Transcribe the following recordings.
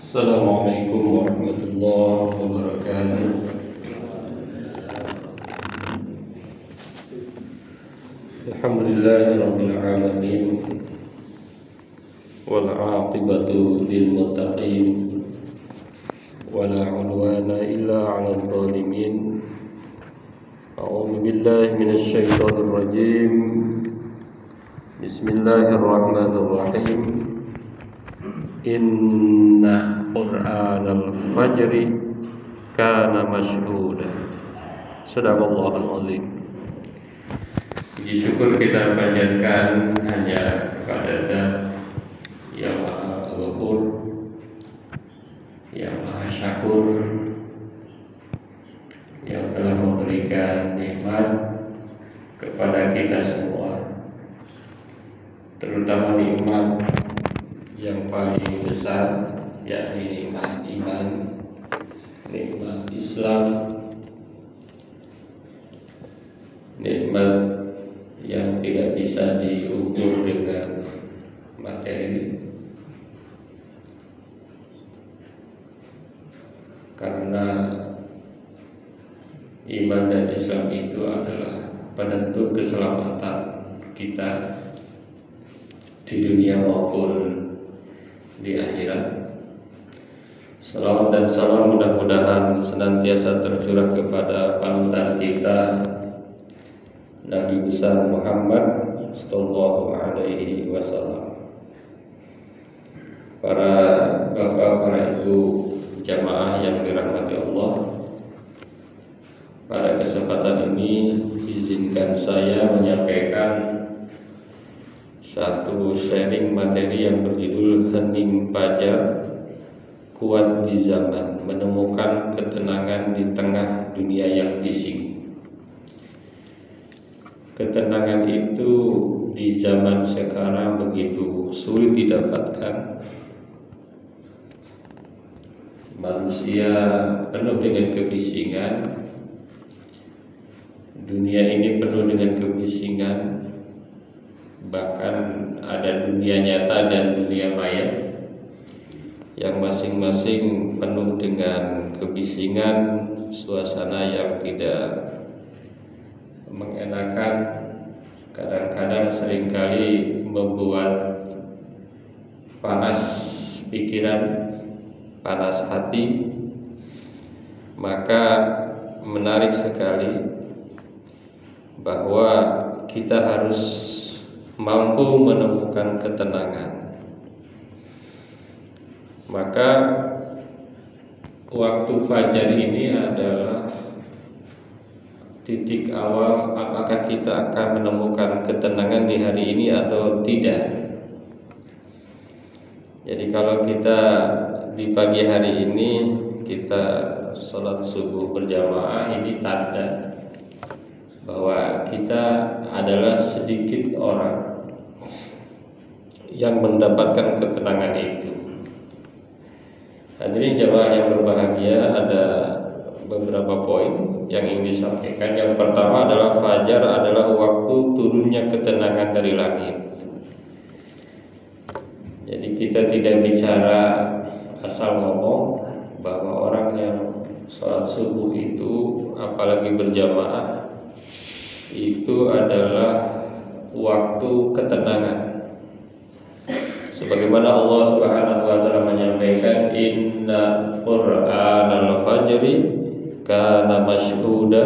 Assalamualaikum warahmatullahi wabarakatuh. Alhamdulillahirabbil alamin wal 'aqibatu lil muttaqin wala 'udwana illa 'alal zalimin. A'udzu billahi minasy syaithanir rajim. Bismillahirrahmanirrahim. Inna Qur'anal fajri kana mashhuda. Sadaqallahul azim. Puji syukur kita panjatkan hanya kepada Zat yang Maha Ghafur, yang Maha Syakur, yang telah memberikan nikmat kepada kita semua, terutama nikmat yang paling besar, yakni nikmat iman, nikmat Islam, nikmat yang tidak bisa diukur dengan materi, karena iman dan Islam itu adalah penentu keselamatan kita di dunia maupun di akhirat. Salawat dan salam mudah-mudahan senantiasa tercurah kepada panutan kita, Nabi besar Muhammad sallallahu alaihi wasallam. Para bapak, para ibu jamaah yang dirahmati Allah, pada kesempatan ini izinkan saya menyampaikan satu sharing materi yang berjudul Hening Fajar, Kuat di Zaman, Menemukan Ketenangan di Tengah Dunia yang Bising. Ketenangan itu di zaman sekarang begitu sulit didapatkan. Manusia penuh dengan kebisingan. Dunia ini penuh dengan kebisingan. Bahkan ada dunia nyata dan dunia maya yang masing-masing penuh dengan kebisingan, suasana yang tidak mengenakan, kadang-kadang seringkali membuat panas pikiran, panas hati. Maka menarik sekali bahwa kita harus mampu menemukan ketenangan. Maka waktu fajar ini adalah titik awal apakah kita akan menemukan ketenangan di hari ini atau tidak. Jadi kalau kita di pagi hari ini kita sholat subuh berjamaah, ini tanda bahwa kita adalah sedikit orang yang mendapatkan ketenangan itu. Hadirin jamaah yang berbahagia, ada beberapa poin yang ingin disampaikan. Yang pertama adalah fajar adalah waktu turunnya ketenangan dari langit. Jadi kita tidak bicara asal ngomong bahwa orang yang sholat subuh itu, apalagi berjamaah, itu adalah waktu ketenangan. Sebagaimana Allah Subhanahu wa taala menyampaikan, Inna Qur'anal fajri kana mashhuda.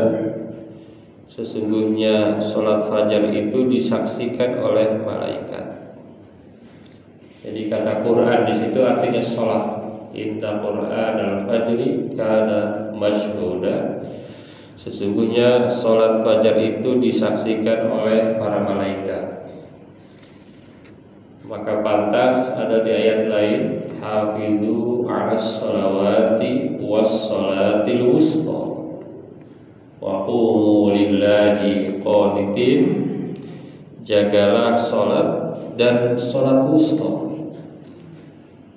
Sesungguhnya salat fajar itu disaksikan oleh malaikat. Jadi kata Quran di situ artinya salat. Inna Qur'anal fajri kana mashhuda. Sesungguhnya salat fajar itu disaksikan oleh para malaikat. Maka pantas ada di ayat lain, hafizu 'alas sholawati was sholatil wusta wa qumu lillahi qanitin. Jagalah salat dan salat wusta.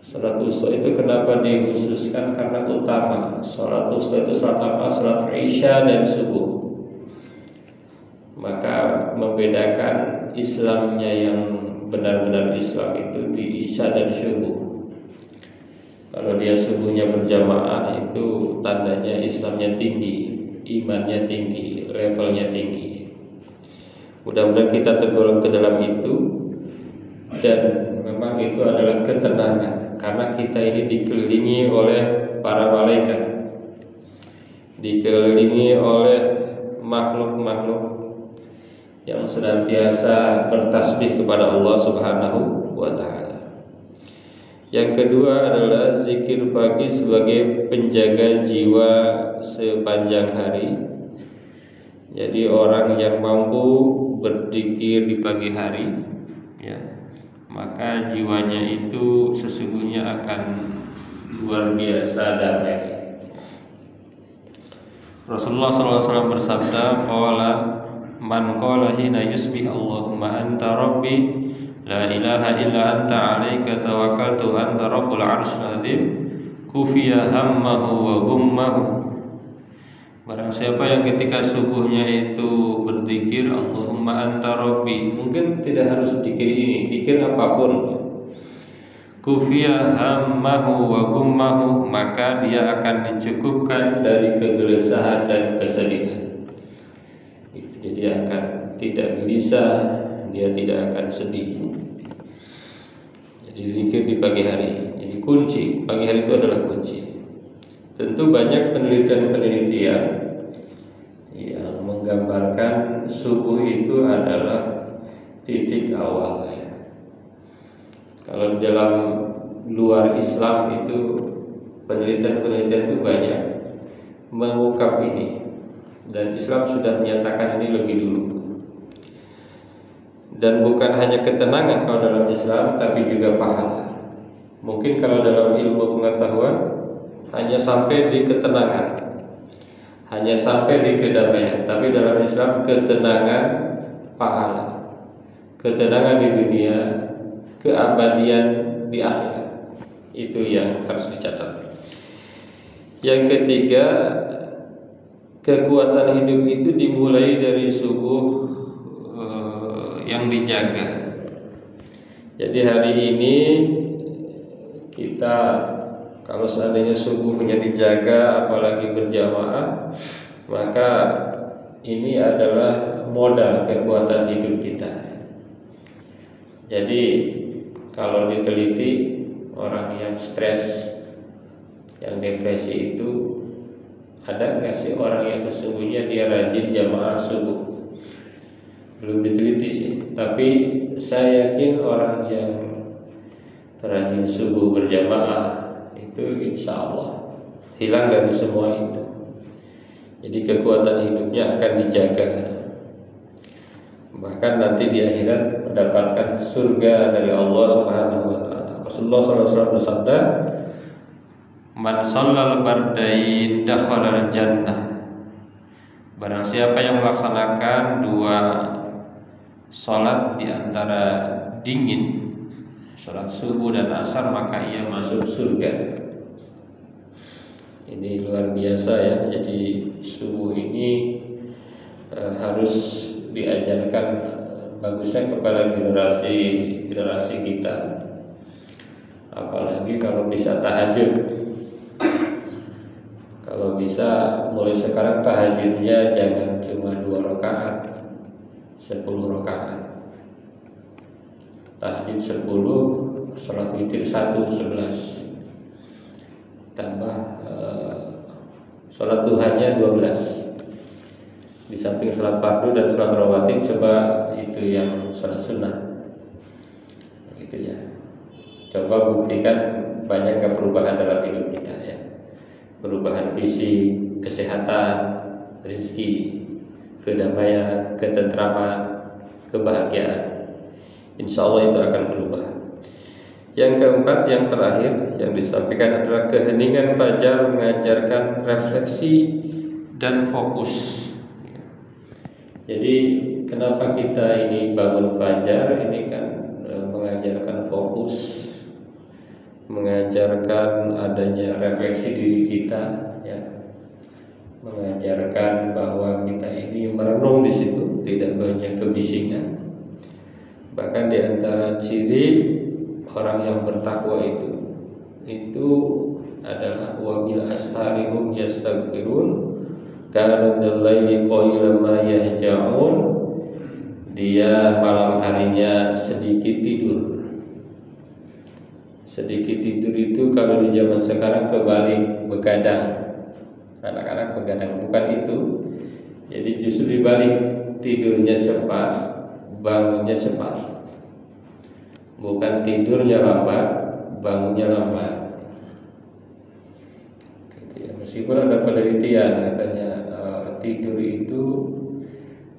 Salat wusta itu kenapa dikhususkan? Karena utama. Salat wusta itu salat apa? Salat Isya dan subuh. Maka membedakan Islamnya yang benar-benar Islam itu di Isya dan subuh. Kalau dia subuhnya berjamaah itu tandanya Islamnya tinggi, imannya tinggi, levelnya tinggi. Mudah-mudahan kita tergolong ke dalam itu. Dan memang itu adalah ketenangan, karena kita ini dikelilingi oleh para malaikat, dikelilingi oleh makhluk-makhluk yang senantiasa bertasbih kepada Allah Subhanahu wa ta'ala. Yang kedua adalah zikir pagi sebagai penjaga jiwa sepanjang hari. Jadi orang yang mampu berzikir di pagi hari, ya, maka jiwanya itu sesungguhnya akan luar biasa damai. Rasulullah SAW bersabda, "Qala man qala hina yusbih Allahumma anta rabbi la ilaha illa anta alaika tawakkaltu anta rabbul arsyil azim kufiya hammahu wa gummahu." Barang siapa yang ketika subuhnya itu berzikir Allahumma anta rabbi, mungkin tidak harus zikir ini, zikir apapun, kufiya hammahu wa gummahu, maka dia akan dicukupkan dari kegelisahan dan kesedihan. Jadi dia akan tidak gelisah, dia tidak akan sedih. Jadi zikir di pagi hari, jadi kunci, pagi hari itu adalah kunci. Tentu banyak penelitian-penelitian yang menggambarkan subuh itu adalah titik awal, ya. Kalau di dalam luar Islam itu penelitian-penelitian itu banyak mengungkap ini, dan Islam sudah menyatakan ini lebih dulu. Dan bukan hanya ketenangan kalau dalam Islam, tapi juga pahala. Mungkin kalau dalam ilmu pengetahuan hanya sampai di ketenangan, hanya sampai di kedamaian, tapi dalam Islam ketenangan, pahala, ketenangan di dunia, keabadian di akhirat. Itu yang harus dicatat. Yang ketiga, kekuatan hidup itu dimulai dari subuh yang dijaga. Jadi hari ini kita kalau seandainya subuhnya dijaga, apalagi berjamaah, maka ini adalah modal kekuatan hidup kita. Jadi kalau diteliti, orang yang stres, yang depresi itu ada nggak sih orang yang sesungguhnya dia rajin jamaah subuh? Belum diteliti sih. Tapi saya yakin orang yang rajin subuh berjamaah itu insya Allah hilang dari semua itu. Jadi kekuatan hidupnya akan dijaga. Bahkan nanti di akhirat mendapatkan surga dari Allah Subhanahu wa ta'ala. Rasulullah SAW bersabda, "Man shallal bardain dakhala jannah." Barang siapa yang melaksanakan dua salat di antara dingin, salat subuh dan asar, maka ia masuk surga. Ini luar biasa, ya. Jadi subuh ini harus diajarkan bagusnya kepada generasi kita. Apalagi kalau bisa tahajud. Kalau bisa mulai sekarang tahajudnya jangan cuma 2 rakaat, 10 rakaat. Tahajud 10, salat witir 1, 11. Tambah salat duhanya 12. Di samping salat fardu dan salat rawatib, coba itu yang salat sunnah. Gitu ya. Coba buktikan banyak perubahan dalam hidup kita, ya. Perubahan fisik, kesehatan, rezeki, kedamaian, ketentraman, kebahagiaan. Insya Allah itu akan berubah. Yang keempat, yang terakhir yang disampaikan adalah keheningan fajar mengajarkan refleksi dan fokus. Jadi kenapa kita ini bangun fajar? Ini kan mengajarkan fokus, mengajarkan adanya refleksi diri kita, ya. Mengajarkan bahwa kita ini merenung di situ, tidak banyak kebisingan. Bahkan di antara ciri orang yang bertakwa itu, itu adalah wabil ashari hum yastaghfirun kanu bil laili qalilan ma yahja'un. Dia malam harinya sedikit tidur. Sedikit tidur itu kalau di zaman sekarang kebalik, begadang. Anak-anak begadang, bukan itu. Jadi justru dibalik, tidurnya cepat, bangunnya cepat. Bukan tidurnya lambat, bangunnya lambat. Meskipun ada penelitian katanya tidur itu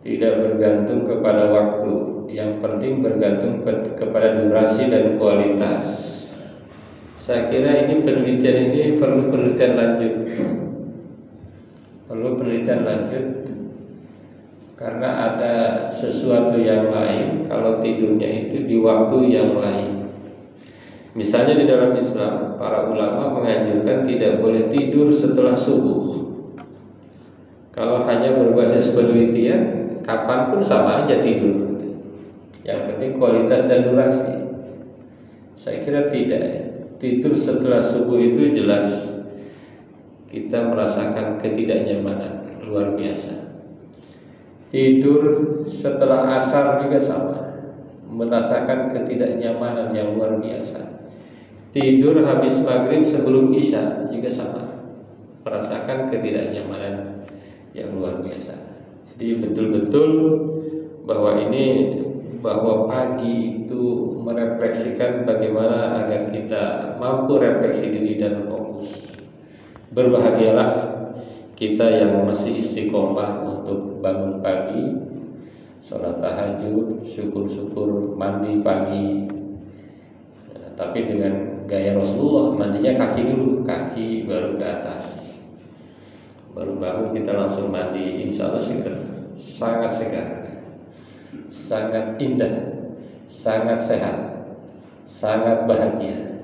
tidak bergantung kepada waktu, yang penting bergantung kepada durasi dan kualitas. Saya kira ini penelitian ini perlu penelitian lanjut, karena ada sesuatu yang lain kalau tidurnya itu di waktu yang lain. Misalnya di dalam Islam, para ulama menganjurkan tidak boleh tidur setelah subuh. Kalau hanya berbasis penelitian, kapanpun sama aja tidur. Yang penting kualitas dan durasi. Saya kira tidak. Tidur setelah subuh itu jelas kita merasakan ketidaknyamanan luar biasa. Tidur setelah asar juga sama, merasakan ketidaknyamanan yang luar biasa. Tidur habis maghrib sebelum isya juga sama, merasakan ketidaknyamanan yang luar biasa. Jadi betul-betul bahwa pagi itu merefleksikan bagaimana agar kita mampu refleksi diri dan fokus. Berbahagialah kita yang masih istiqomah untuk bangun pagi, sholat tahajud, syukur-syukur mandi pagi, tapi dengan gaya Rasulullah, mandinya kaki dulu, kaki baru ke atas. Baru bangun kita langsung mandi, insya Allah segar, sangat segar, sangat indah, sangat sehat, sangat bahagia.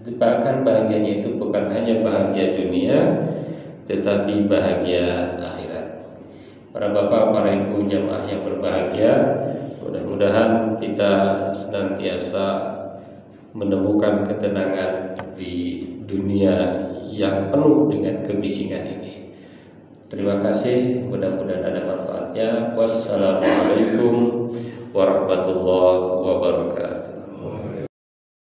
Bahkan bahagianya itu bukan hanya bahagia dunia, tetapi bahagia akhirat. Para bapak, para ibu jamaah yang berbahagia, mudah-mudahan kita senantiasa menemukan ketenangan di dunia yang penuh dengan kebisingan ini. Terima kasih, mudah-mudahan ada manfaatnya. Wassalamualaikum warahmatullahi wabarakatuh.